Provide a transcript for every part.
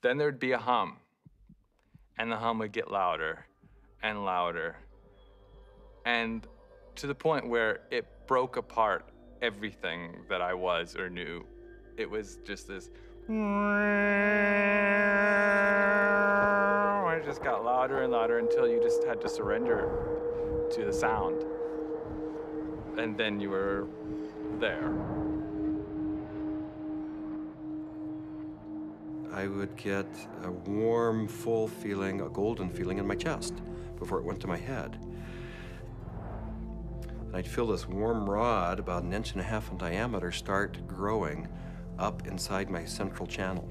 Then there'd be a hum, and the hum would get louder and louder, and to the point where it broke apart everything that I was or knew. It was just this, it just got louder and louder until you just had to surrender to the sound. And then you were there. I would get a warm, full feeling, a golden feeling in my chest before it went to my head. And I'd feel this warm rod, about 1.5 inches in diameter, start growing up inside my central channel.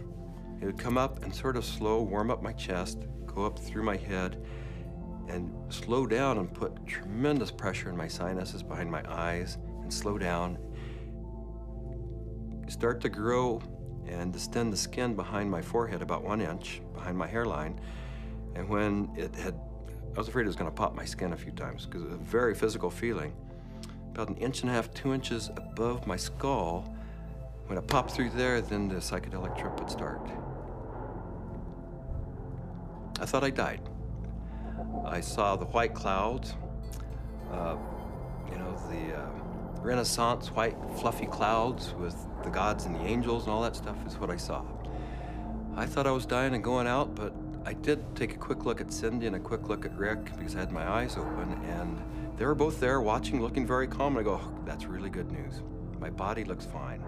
It would come up and sort of slow, warm up my chest, go up through my head, and slow down and put tremendous pressure in my sinuses behind my eyes, and slow down. Start to grow and distend the skin behind my forehead about 1 inch, behind my hairline. And when it had, I was afraid it was gonna pop my skin a few times because it was a very physical feeling. About 1.5 inches, 2 inches above my skull, when it popped through there, then the psychedelic trip would start. I thought I died. I saw the white clouds, the Renaissance white fluffy clouds with the gods and the angels and all that stuff is what I saw. I thought I was dying and going out, but I did take a quick look at Cindy and a quick look at Rick because I had my eyes open, and they were both there watching, looking very calm. And I go, oh, that's really good news. My body looks fine.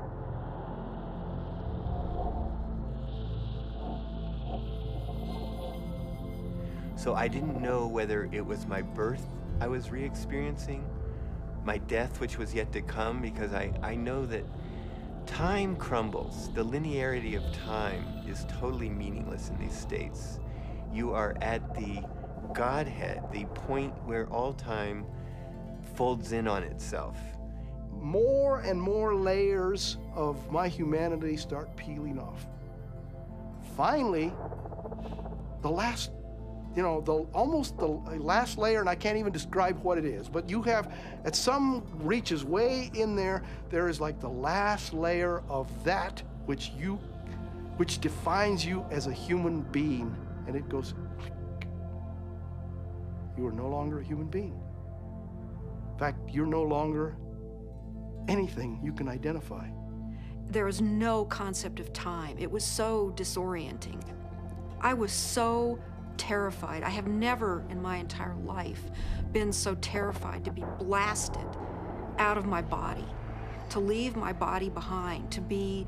So I didn't know whether it was my birth I was re-experiencing, my death which was yet to come, because I know that time crumbles. The linearity of time is totally meaningless in these states. You are at the Godhead, the point where all time folds in on itself. More and more layers of my humanity start peeling off. Finally, the last, almost the last layer, and I can't even describe what it is, but you have, at some reaches way in there, there is like the last layer of that which defines you as a human being, and it goes, you are no longer a human being. In fact, you're no longer anything you can identify. There was no concept of time. It was so disorienting. I was so terrified. I have never in my entire life been so terrified to be blasted out of my body, to leave my body behind, to be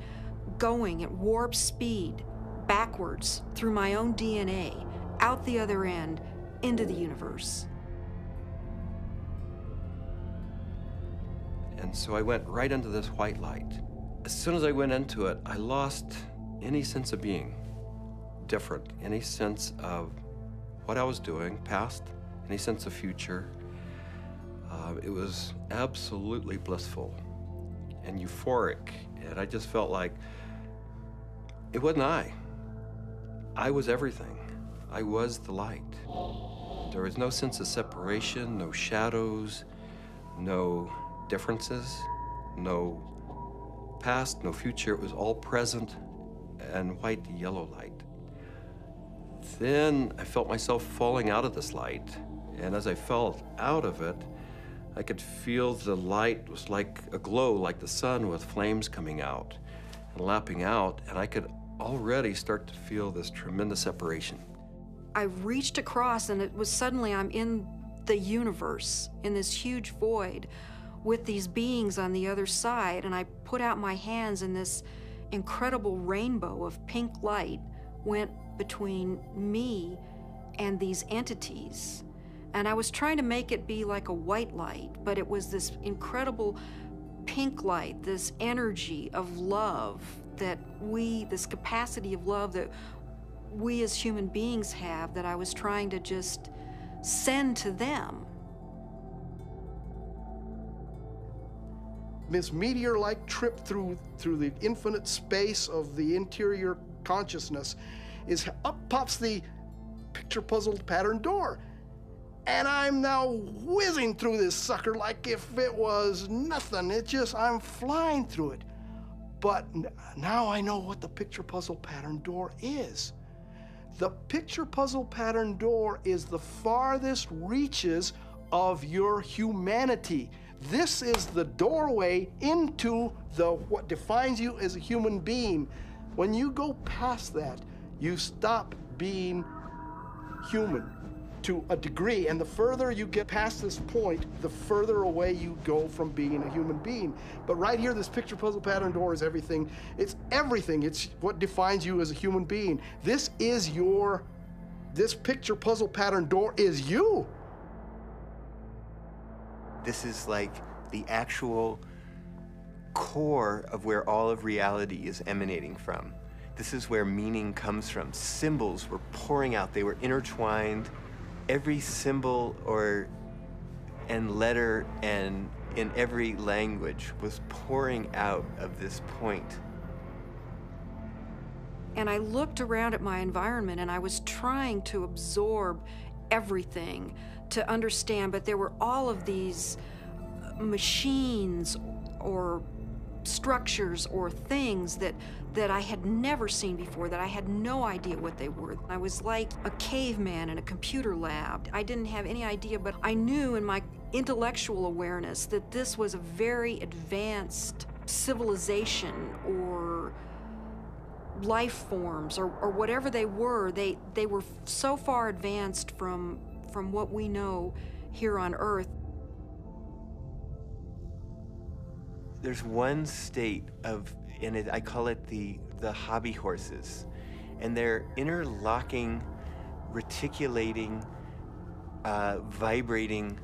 going at warp speed backwards through my own DNA, out the other end, into the universe. And so I went right into this white light. As soon as I went into it, I lost any sense of being different, any sense of what I was doing, past, any sense of future. It was absolutely blissful and euphoric, and I just felt like it wasn't I. I was everything. I was the light. There was no sense of separation, no shadows, no differences, no past, no future. It was all present and white yellow light. Then I felt myself falling out of this light, and as I fell out of it, I could feel the light was like a glow, like the sun with flames coming out and lapping out, and I could already start to feel this tremendous separation. I reached across, and it was suddenly I'm in the universe, in this huge void with these beings on the other side, and I put out my hands, and this incredible rainbow of pink light went between me and these entities. And I was trying to make it be like a white light, but it was this incredible pink light, this energy of love that this capacity of love that we as human beings have, that I was trying to just send to them. This meteor-like trip through the infinite space of the interior consciousness is up pops the picture puzzle pattern door. And I'm now whizzing through this sucker like if it was nothing. I'm flying through it. But now I know what the picture puzzle pattern door is. The picture puzzle pattern door is the farthest reaches of your humanity. This is the doorway into what defines you as a human being. When you go past that, you stop being human to a degree, and the further you get past this point, the further away you go from being a human being. But right here, this picture puzzle pattern door is everything. It's everything. It's what defines you as a human being. This picture puzzle pattern door is you. This is like the actual core of where all of reality is emanating from. This is where meaning comes from. Symbols were pouring out. They were intertwined. Every symbol and letter and in every language was pouring out of this point. And I looked around at my environment and I was trying to absorb everything, to understand, but there were all of these machines or structures or things that I had never seen before, that I had no idea what they were. I was like a caveman in a computer lab. I didn't have any idea, but I knew in my intellectual awareness that this was a very advanced civilization or life forms or whatever they were. They were so far advanced from what we know here on Earth. There's one state I call it the hobby horses, and they're interlocking, reticulating, vibrating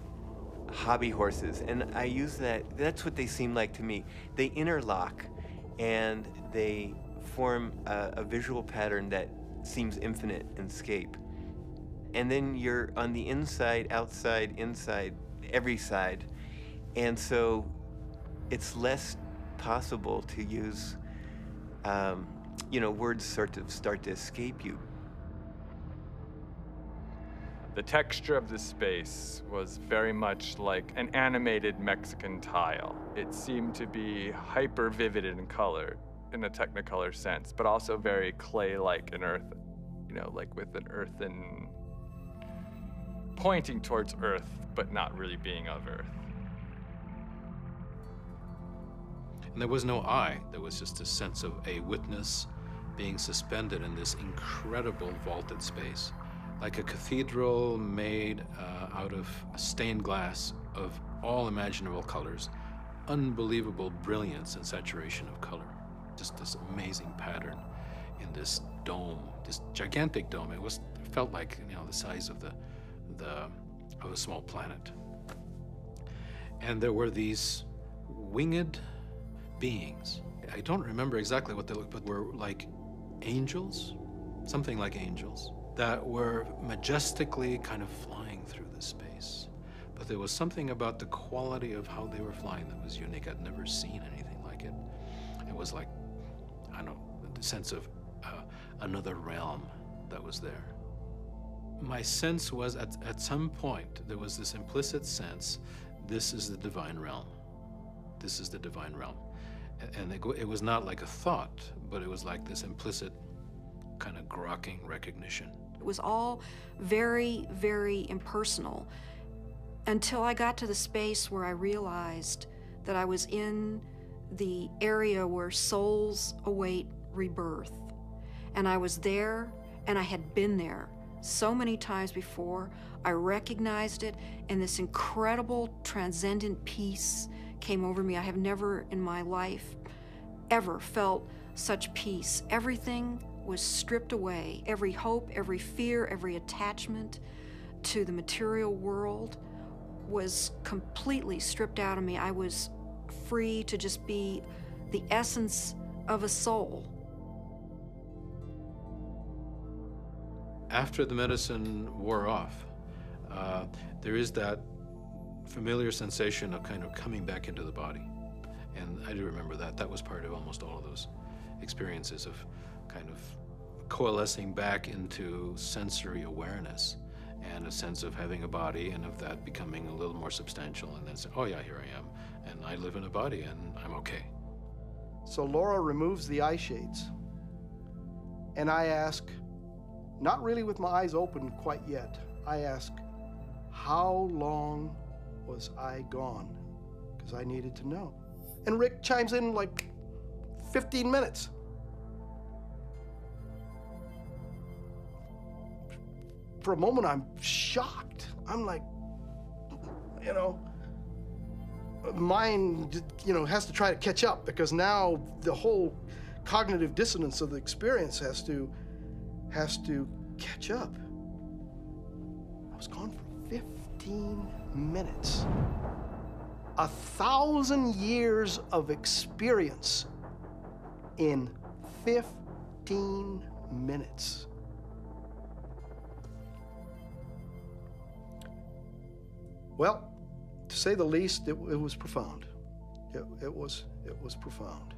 hobby horses. And I use that's what they seem like to me. They interlock and they form a visual pattern that seems infinite in scape. And then you're on the inside, outside, inside, every side. And so it's less possible to use, words sort of start to escape you. The texture of the space was very much like an animated Mexican tile. It seemed to be hyper vivid in color, in a Technicolor sense, but also very clay-like and earth, like with an earthen, pointing towards earth, but not really being of earth. And there was no I. There was just a sense of a witness being suspended in this incredible vaulted space, like a cathedral made out of stained glass of all imaginable colors, unbelievable brilliance and saturation of color. Just this amazing pattern in this dome, this gigantic dome. It felt like the size of of a small planet. And there were these winged beings. I don't remember exactly what they looked, but were like angels, something like angels, that were majestically kind of flying through the space. But there was something about the quality of how they were flying that was unique. I'd never seen anything like it. It was like, I don't know, the sense of another realm that was there. My sense was at some point, there was this implicit sense, this is the divine realm. This is the divine realm. And it was not like a thought, but it was like this implicit kind of grokking recognition. It was all very, very impersonal until I got to the space where I realized that I was in the area where souls await rebirth. And I was there, and I had been there so many times before. I recognized it, and this incredible transcendent peace came over me. I have never in my life ever felt such peace. Everything was stripped away. Every hope, every fear, every attachment to the material world was completely stripped out of me. I was free to just be the essence of a soul. After the medicine wore off, there is that familiar sensation of kind of coming back into the body. And I do remember that. That was part of almost all of those experiences of kind of coalescing back into sensory awareness and a sense of having a body and of that becoming a little more substantial, and then say, oh yeah, here I am, and I live in a body and I'm okay. So Laura removes the eye shades, and I ask, not really with my eyes open quite yet, I ask, how long was I gone? Because I needed to know. And Rick chimes in like 15 minutes. For a moment, I'm shocked. I'm like, you know, mind, you know, has to try to catch up, because now the whole cognitive dissonance of the experience has to catch up. I was gone for 15 minutes. 1,000 years of experience in 15 minutes. Well, to say the least, it was profound. It was profound.